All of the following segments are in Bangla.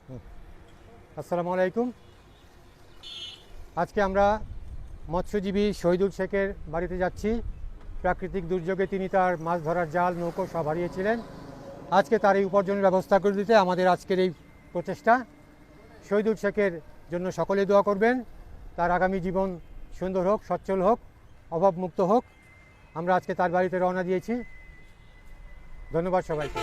আসসালামু আলাইকুম। আজকে আমরা মৎস্যজীবী শহীদুল শেখের বাড়িতে যাচ্ছি। প্রাকৃতিক দুর্যোগে তিনি তার মাছ ধরার জাল, নৌকো সব হারিয়েছিলেন। আজকে তার এই উপার্জনের ব্যবস্থা করে দিতে আমাদের আজকের এই প্রচেষ্টা। শহীদুল শেখের জন্য সকলে দোয়া করবেন, তার আগামী জীবন সুন্দর হোক, সচ্ছল হোক, অভাবমুক্ত হোক। আমরা আজকে তার বাড়িতে রওনা দিয়েছি। ধন্যবাদ সবাইকে।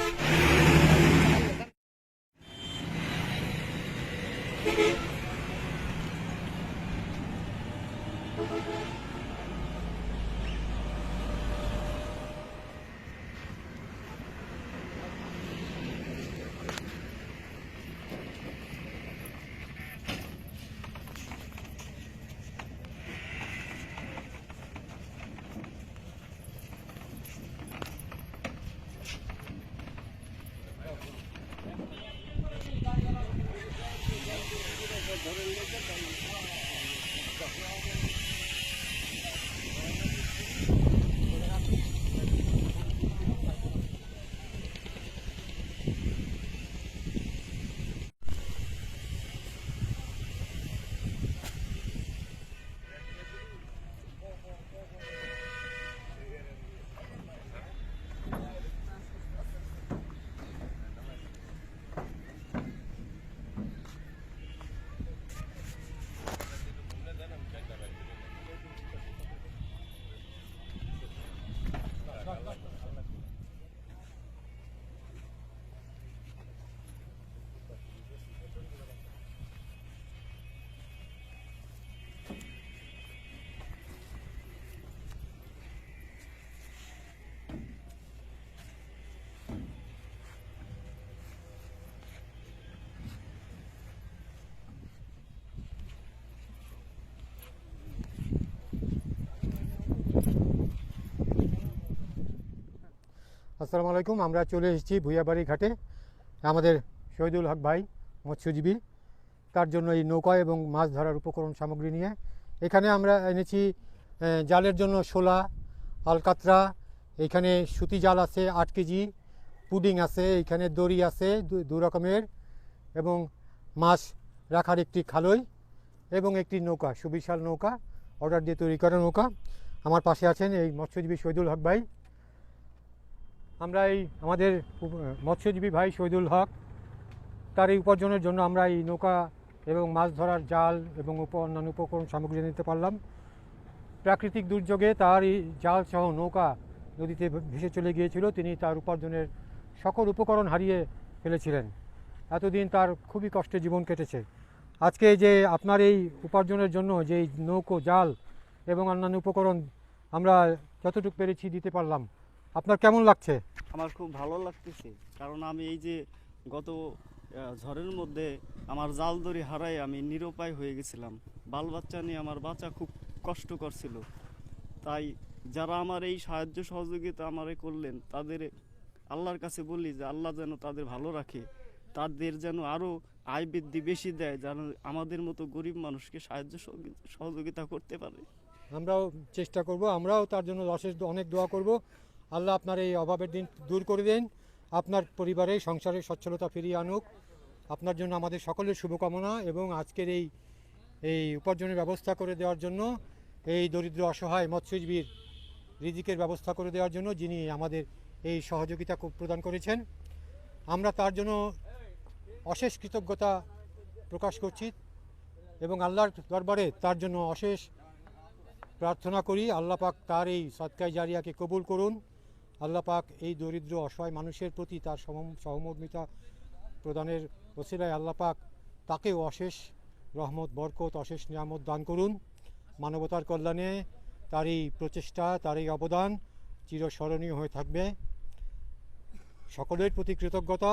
আসসালামু আলাইকুম। আমরা চলে এসেছি ভুইয়াবাড়ি ঘাটে। আমাদের শহীদুল হক ভাই মৎস্যজীবী, তার জন্য এই নৌকা এবং মাছ ধরার উপকরণ সামগ্রী নিয়ে এখানে আমরা এনেছি। জালের জন্য শোলা, আলকাতরা, এইখানে সুতি জাল আছে 8 কেজি, পুডিং আছে, এইখানে দড়ি আছে দু রকমের, এবং মাছ রাখার একটি খালই এবং একটি নৌকা, সুবিশাল নৌকা, অর্ডার দিয়ে তৈরি করা নৌকা। আমার পাশে আছেন এই মৎস্যজীবী শহীদুল হক ভাই। আমরা এই আমাদের মৎস্যজীবী ভাই শহীদুল হক, তার এই উপার্জনের জন্য আমরা এই নৌকা এবং মাছ ধরার জাল এবং অন্যান্য উপকরণ সামগ্রী নিতে পারলাম। প্রাকৃতিক দুর্যোগে তার এই জাল সহ নৌকা নদীতে ভেসে চলে গিয়েছিল। তিনি তার উপার্জনের সকল উপকরণ হারিয়ে ফেলেছিলেন। এতদিন তার খুবই কষ্টে জীবন কেটেছে। আজকে যে আপনার এই উপার্জনের জন্য যে নৌকো, জাল এবং অন্যান্য উপকরণ আমরা যতটুকু পেরেছি দিতে পারলাম, আপনার কেমন লাগছে? আমার খুব ভালো লাগতেছে, কারণ আমি এই যে গত ঝড়ের মধ্যে আমার জাল দড়ি হারাই আমি নিরুপায় হয়ে গেছিলাম। বাল বাচ্চা নিয়ে আমার বাচ্চা খুব কষ্ট করছিল। তাই যারা আমার এই সাহায্য সহযোগিতা আমারে করলেন, তাদের আল্লাহর কাছে বলি যে আল্লাহ যেন তাদের ভালো রাখে, তাদের যেন আরও আয় বৃদ্ধি বেশি দেয়, যেন আমাদের মতো গরিব মানুষকে সাহায্য সহযোগিতা করতে পারে। আমরাও চেষ্টা করব, আমরাও তার জন্য অনেক দোয়া করব। আল্লাহ আপনার এই অভাবের দিন দূর করে দেন, আপনার পরিবারের সংসারের সচ্ছলতা ফিরিয়ে আনুক। আপনার জন্য আমাদের সকলের শুভকামনা। এবং আজকের এই উপার্জনের ব্যবস্থা করে দেওয়ার জন্য, এই দরিদ্র অসহায় মৎস্যজীবীর রিজিকের ব্যবস্থা করে দেওয়ার জন্য যিনি আমাদের এই সহযোগিতা প্রদান করেছেন, আমরা তার জন্য অশেষ কৃতজ্ঞতা প্রকাশ করছি এবং আল্লাহর দরবারে তার জন্য অশেষ প্রার্থনা করি। আল্লাহ পাক তার এই সদকায়ে জারিয়াকে কবুল করুন। আল্লাহ পাক এই দরিদ্র অসহায় মানুষের প্রতি তার সহমর্মিতা প্রদানের ওসিলায় আল্লাহ পাক তাকেও অশেষ রহমত, বরকত, অশেষ নিয়ামত দান করুন। মানবতার কল্যাণে তার এই প্রচেষ্টা, তার এই অবদান চিরস্মরণীয় হয়ে থাকবে। সকলের প্রতি কৃতজ্ঞতা।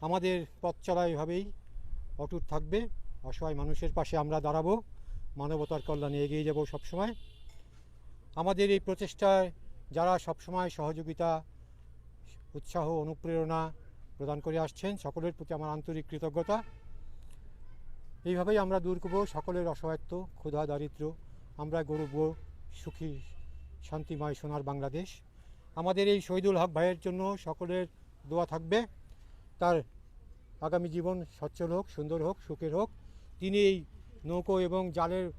আমাদের পথ চলা এভাবেই অটুট থাকবে। অসহায় মানুষের পাশে আমরা দাঁড়াবো, মানবতার কল্যাণে এগিয়ে যাব সবসময়। আমাদের এই প্রচেষ্টায় যারা সবসময় সহযোগিতা, উৎসাহ, অনুপ্রেরণা প্রদান করে আসছেন, সকলের প্রতি আমার আন্তরিক কৃতজ্ঞতা। এইভাবেই আমরা দূর করব সকলের অসহায়ত্ব, ক্ষুধা, দারিদ্র্য। আমরা গড়ব সুখী, শান্তিময় সোনার বাংলাদেশ। আমাদের এই শহীদুল হক ভাইয়ের জন্য সকলের দোয়া থাকবে। তার আগামী জীবন সচ্ছল হোক, সুন্দর হোক, সুখের হোক। তিনি এই নৌকো এবং জালের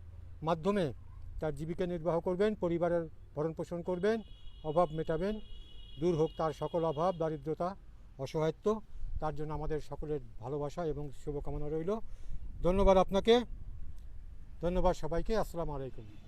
মাধ্যমে তার জীবিকা নির্বাহ করবেন, পরিবারের ভরণ পোষণ করবেন, অভাব মেটাবেন, দূর হোক তার সকল অভাব, দারিদ্রতা, অসহায়ত্ব। তার জন্য আমাদের সকলের ভালোবাসা এবং শুভকামনা রইল। ধন্যবাদ আপনাকে, ধন্যবাদ সবাইকে। আসসালামু আলাইকুম।